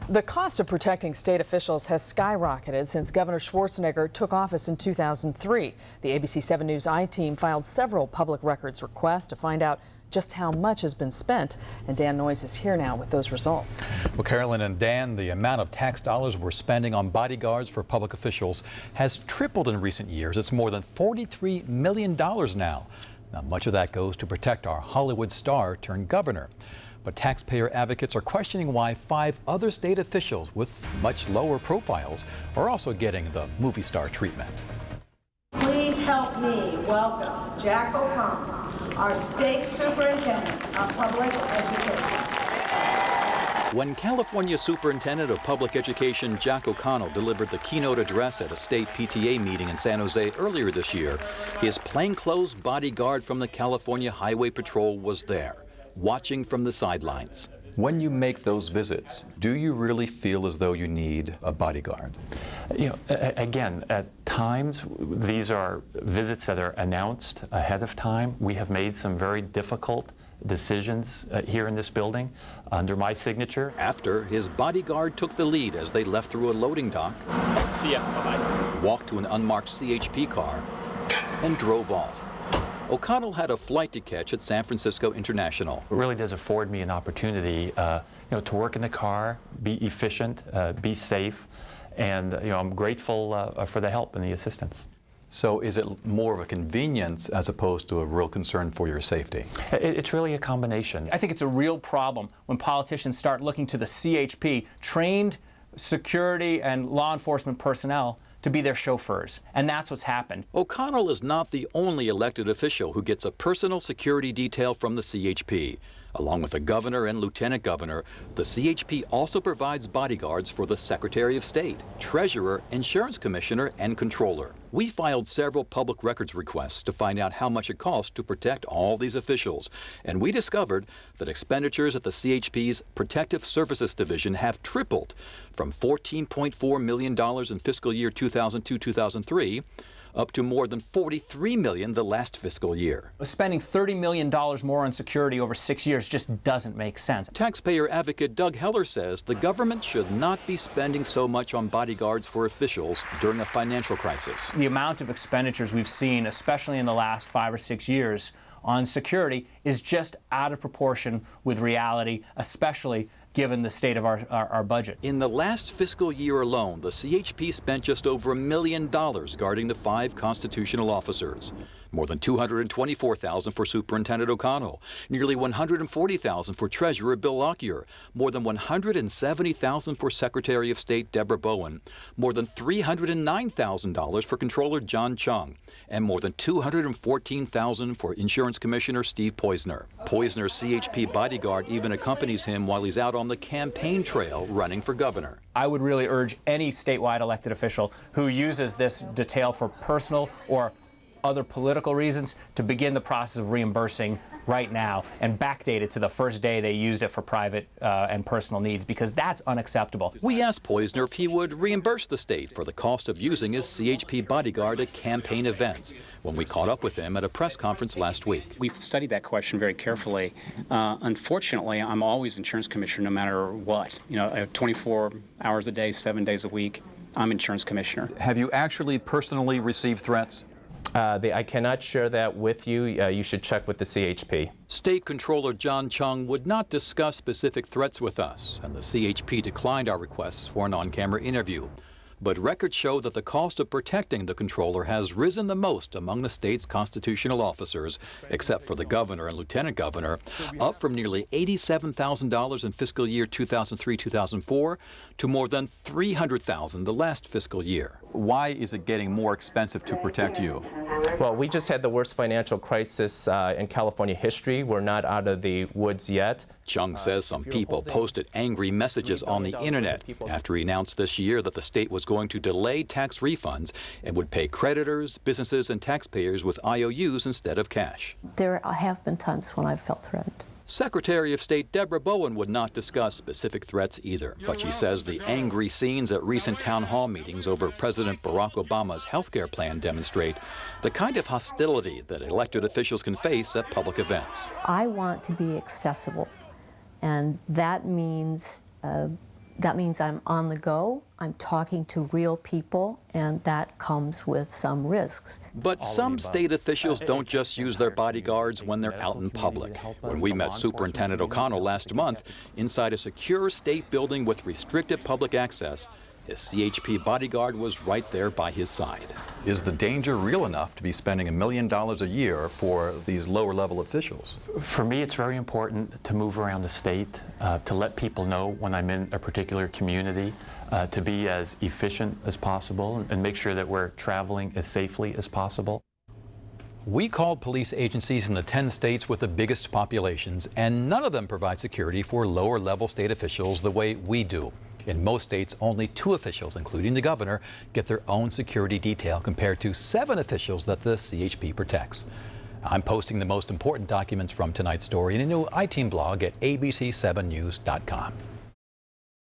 The cost of protecting state officials has skyrocketed since Governor Schwarzenegger took office in 2003. The ABC7 News I-team filed several public records requests to find out just how much has been spent. And Dan Noyes is here now with those results. Well, Carolyn and Dan, the amount of tax dollars we're spending on bodyguards for public officials has tripled in recent years. It's more than $43 million now. Now, much of that goes to protect our Hollywood star turned governor. But taxpayer advocates are questioning why 5 other state officials with much lower profiles are also getting the movie star treatment. Please help me welcome Jack O'Connell, our state superintendent of public education. When California Superintendent of Public Education Jack O'Connell delivered the keynote address at a state PTA meeting in San Jose earlier this year, his plainclothes bodyguard from the California Highway Patrol was there, watching from the sidelines. When you make those visits, do you really feel as though you need a bodyguard? You know, again, at times, these are visits that are announced ahead of time. We have made some very difficult decisions here in this building under my signature. After, his bodyguard took the lead as they left through a loading dock. See ya, bye-bye. Walked to an unmarked CHP car and drove off. O'Connell had a flight to catch at San Francisco International. It really does afford me an opportunity, to work in the car, be efficient, be safe, and I'm grateful for the help and the assistance. So is it more of a convenience as opposed to a real concern for your safety? It's really a combination. I think it's a real problem when politicians start looking to the CHP, trained security and law enforcement personnel, to be their chauffeurs, and that's what's happened. O'Connell is not the only elected official who gets a personal security detail from the CHP. Along with the governor and lieutenant governor, the CHP also provides bodyguards for the Secretary of State, Treasurer, Insurance Commissioner, and Controller. We filed several public records requests to find out how much it costs to protect all these officials, and we discovered that expenditures at the CHP's Protective Services Division have tripled from $14.4 million in fiscal year 2002-2003 up to more than $43 million the last fiscal year. Spending $30 million more on security over 6 years just doesn't make sense. Taxpayer advocate Doug Heller says the government should not be spending so much on bodyguards for officials during a financial crisis. The amount of expenditures we've seen, especially in the last 5 or 6 years, on security is just out of proportion with reality, especially given the state of our budget. In the last fiscal year alone, the CHP spent just over $1 million guarding the 5 constitutional officers. More than $224,000 for Superintendent O'Connell, nearly $140,000 for Treasurer Bill Lockyer, more than $170,000 for Secretary of State Deborah Bowen, more than $309,000 for Controller John Chung, and more than $214,000 for Insurance Commissioner Steve Poizner. Poizner's CHP bodyguard even accompanies him while he's out on the campaign trail running for governor. I would really urge any statewide elected official who uses this detail for personal or other political reasons to begin the process of reimbursing right now and backdate it to the first day they used it for private and personal needs, because that's unacceptable. We asked Poizner if he would reimburse the state for the cost of using his CHP bodyguard at campaign events when we caught up with him at a press conference last week. We've studied that question very carefully. Unfortunately, I'm always insurance commissioner no matter what. 24 hours a day, 7 days a week, I'm insurance commissioner. Have you actually personally received threats? I cannot share that with you. You should check with the CHP. State Controller John Chung would not discuss specific threats with us, and the CHP declined our requests for an on-camera interview. But records show that the cost of protecting the controller has risen the most among the state's constitutional officers, except for the governor and lieutenant governor, up from nearly $87,000 in fiscal year 2003-2004 to more than $300,000 the last fiscal year. Why is it getting more expensive to protect you? Well, we just had the worst financial crisis in California history. We're not out of the woods yet. Chung says some people posted angry messages on the internet after he announced this year that the state was going to delay tax refunds and would pay creditors, businesses, and taxpayers with IOUs instead of cash. There have been times when I've felt threatened. Secretary of State Deborah Bowen would not discuss specific threats either, but she says the angry scenes at recent town hall meetings over President Barack Obama's health care plan demonstrate the kind of hostility that elected officials can face at public events. I want to be accessible, and that means That means I'm on the go, I'm talking to real people, and that comes with some risks. But some state officials don't just use their bodyguards when they're out in public. When we met Superintendent O'Connell last month inside a secure state building with restricted public access, his CHP bodyguard was right there by his side. Is the danger real enough to be spending $1 million a year for these lower-level officials? For me, it's very important to move around the state, to let people know when I'm in a particular community, to be as efficient as possible and make sure that we're traveling as safely as possible. We called police agencies in the 10 states with the biggest populations, and none of them provide security for lower-level state officials the way we do. In most states, only 2 officials, including the governor, get their own security detail compared to 7 officials that the CHP protects. I'm posting the most important documents from tonight's story in a new iTeam blog at ABC7news.com.